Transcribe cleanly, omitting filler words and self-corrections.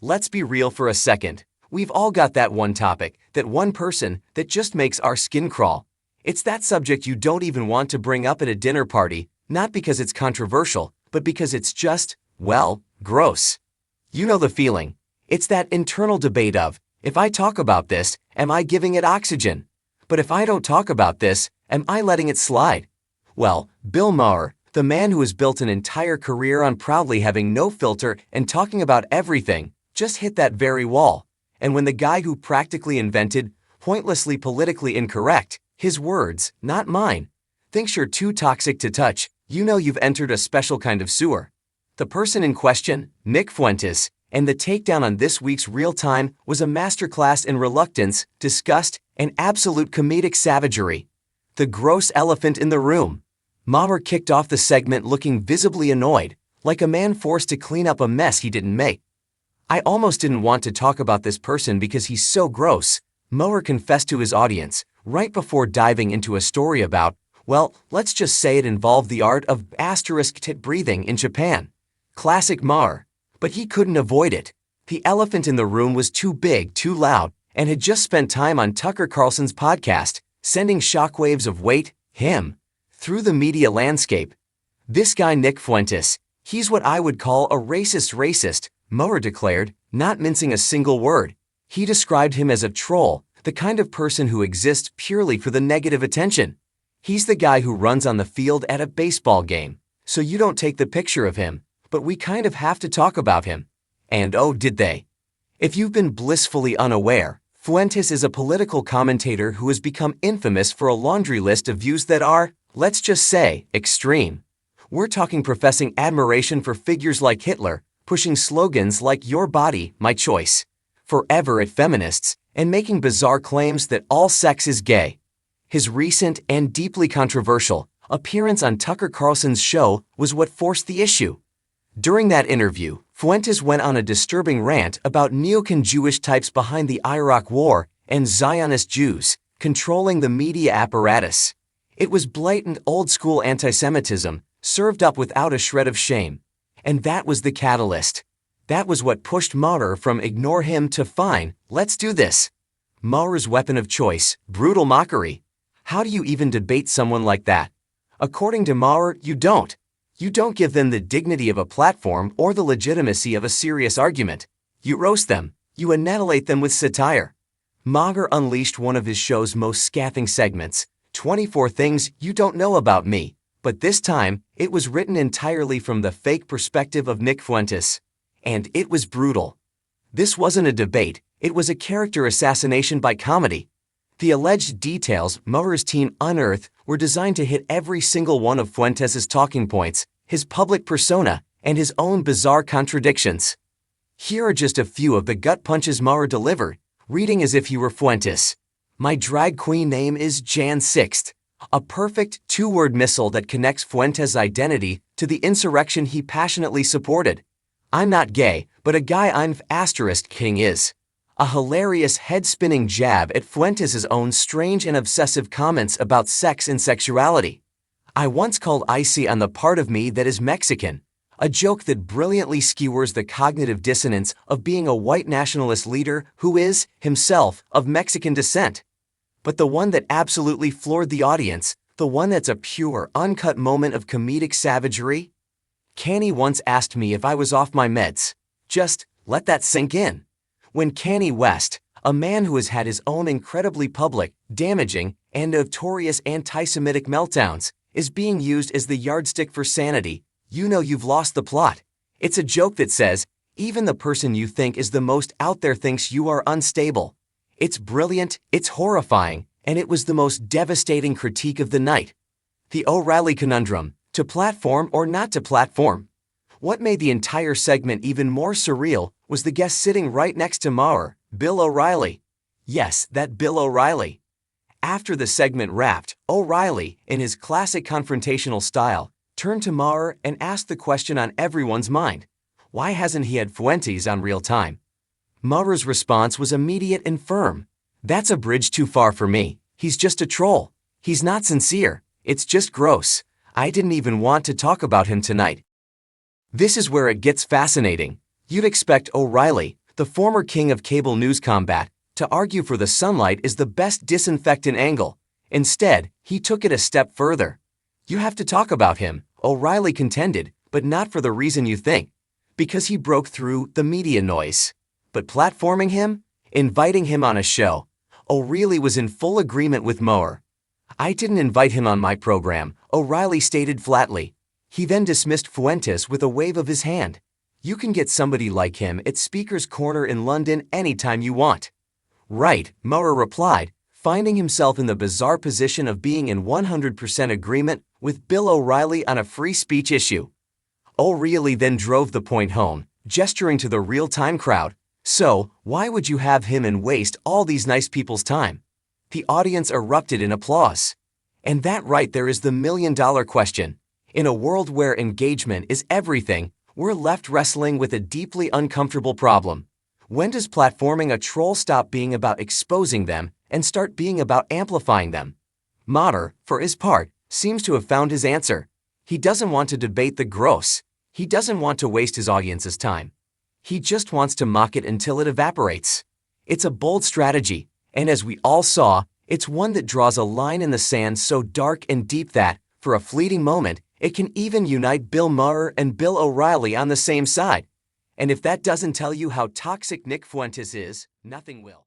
Let's be real for a second. We've all got that one topic, that one person, that just makes our skin crawl. It's that subject you don't even want to bring up at a dinner party, not because it's controversial, but because it's just, well, gross. You know the feeling. It's that internal debate of, if I talk about this, am I giving it oxygen? But if I don't talk about this, am I letting it slide? Well, Bill Maher, the man who has built an entire career on proudly having no filter and talking about everything, just hit that very wall. And when the guy who practically invented, pointlessly politically incorrect, his words, not mine, thinks you're too toxic to touch, you know you've entered a special kind of sewer. The person in question, Nick Fuentes, and the takedown on this week's Real Time was a masterclass in reluctance, disgust, and absolute comedic savagery. The gross elephant in the room. Maher kicked off the segment looking visibly annoyed, like a man forced to clean up a mess he didn't make. I almost didn't want to talk about this person because he's so gross, Maher confessed to his audience, right before diving into a story about, well, let's just say it involved the art of *tit breathing in Japan. Classic Maher. But he couldn't avoid it. The elephant in the room was too big, too loud, and had just spent time on Tucker Carlson's podcast, sending shockwaves of him, through the media landscape. This guy Nick Fuentes, he's what I would call a racist, Maher declared, not mincing a single word. He described him as a troll, the kind of person who exists purely for the negative attention. He's the guy who runs on the field at a baseball game, so you don't take the picture of him, but we kind of have to talk about him. And oh, did they? If you've been blissfully unaware, Fuentes is a political commentator who has become infamous for a laundry list of views that are, let's just say, extreme. We're talking professing admiration for figures like Hitler, pushing slogans like "Your body, my choice," forever at feminists, and making bizarre claims that all sex is gay. His recent and deeply controversial appearance on Tucker Carlson's show was what forced the issue. During that interview, Fuentes went on a disturbing rant about neocon Jewish types behind the Iraq War and Zionist Jews controlling the media apparatus. It was blatant old-school anti-Semitism, served up without a shred of shame. And that was the catalyst. That was what pushed Maher from ignore him to fine, let's do this. Maher's weapon of choice, brutal mockery. How do you even debate someone like that? According to Maher, you don't. You don't give them the dignity of a platform or the legitimacy of a serious argument. You roast them. You annihilate them with satire. Maher unleashed one of his show's most scathing segments, 24 Things You Don't Know About Me, but this time, it was written entirely from the fake perspective of Nick Fuentes. And it was brutal. This wasn't a debate, it was a character assassination by comedy. The alleged details Maher's team unearthed were designed to hit every single one of Fuentes' talking points, his public persona, and his own bizarre contradictions. Here are just a few of the gut punches Maher delivered, reading as if he were Fuentes. My drag queen name is Jan 6th. A perfect two-word missile that connects Fuentes' identity to the insurrection he passionately supported. I'm not gay, but a guy I'm *king is. A hilarious head-spinning jab at Fuentes' own strange and obsessive comments about sex and sexuality. I once called icy on the part of me that is Mexican, a joke that brilliantly skewers the cognitive dissonance of being a white nationalist leader who is, himself, of Mexican descent. But the one that absolutely floored the audience, the one that's a pure, uncut moment of comedic savagery? Kanye once asked me if I was off my meds. Just let that sink in. When Kanye West, a man who has had his own incredibly public, damaging, and notorious anti-Semitic meltdowns, is being used as the yardstick for sanity, you know you've lost the plot. It's a joke that says, even the person you think is the most out there thinks you are unstable. It's brilliant, it's horrifying, and it was the most devastating critique of the night. The O'Reilly conundrum, to platform or not to platform. What made the entire segment even more surreal was the guest sitting right next to Maher, Bill O'Reilly. Yes, that Bill O'Reilly. After the segment wrapped, O'Reilly, in his classic confrontational style, turned to Maher and asked the question on everyone's mind. Why hasn't he had Fuentes on Real Time? Maher's response was immediate and firm. That's a bridge too far for me. He's just a troll. He's not sincere. It's just gross. I didn't even want to talk about him tonight. This is where it gets fascinating. You'd expect O'Reilly, the former king of cable news combat, to argue for the sunlight is the best disinfectant angle. Instead, he took it a step further. You have to talk about him, O'Reilly contended, but not for the reason you think. Because he broke through the media noise. But platforming him? Inviting him on a show? O'Reilly was in full agreement with Maher. I didn't invite him on my program, O'Reilly stated flatly. He then dismissed Fuentes with a wave of his hand. You can get somebody like him at Speaker's Corner in London anytime you want. Right, Maher replied, finding himself in the bizarre position of being in 100% agreement with Bill O'Reilly on a free speech issue. O'Reilly then drove the point home, gesturing to the real-time crowd. So, why would you have him and waste all these nice people's time? The audience erupted in applause. And that right there is the million-dollar question. In a world where engagement is everything, we're left wrestling with a deeply uncomfortable problem. When does platforming a troll stop being about exposing them and start being about amplifying them? Maher, for his part, seems to have found his answer. He doesn't want to debate the gross. He doesn't want to waste his audience's time. He just wants to mock it until it evaporates. It's a bold strategy, and as we all saw, it's one that draws a line in the sand so dark and deep that, for a fleeting moment, it can even unite Bill Maher and Bill O'Reilly on the same side. And if that doesn't tell you how toxic Nick Fuentes is, nothing will.